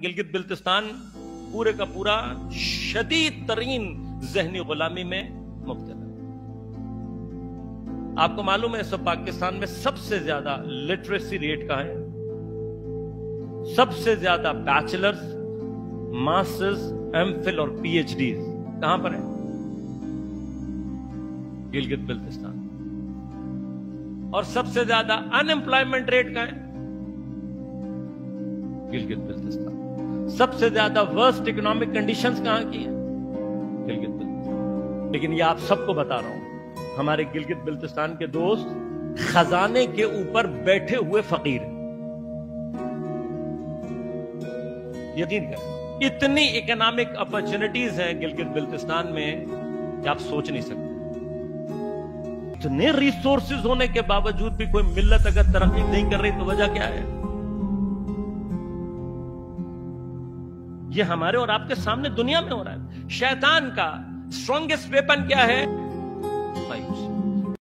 गिलगित बिल्तिस्तान पूरे का पूरा शदीद तरीन ज़हनी गुलामी में मुब्तला। आपको मालूम है इस वक्त पाकिस्तान में सबसे ज्यादा लिटरेसी रेट कहां है? सबसे ज्यादा बैचलर्स, मास्टर्स, एमफिल और पीएचडी कहां पर है? गिलगित बिल्तिस्तान। और सबसे ज्यादा अनएम्प्लॉयमेंट रेट कहां है? गिलगित बिल्तिस्तान। सबसे ज्यादा वर्स्ट इकोनॉमिक कंडीशंस कहां की है? गिलगित बिल्तिस्तान। लेकिन ये आप सबको बता रहा हूं, हमारे गिलगित बिल्तिस्तान के दोस्त खजाने के ऊपर बैठे हुए फकीर हैं। यकीन करें, इतनी इकोनॉमिक अपॉर्चुनिटीज हैं गिलगित बिल्तिस्तान में कि आप सोच नहीं सकते। इतने रिसोर्सेज होने के बावजूद भी कोई मिल्लत अगर तरक्की नहीं कर रही तो वजह क्या है? ये हमारे और आपके सामने दुनिया में हो रहा है। शैतान का स्ट्रॉन्गेस्ट वेपन क्या है? मायूसी।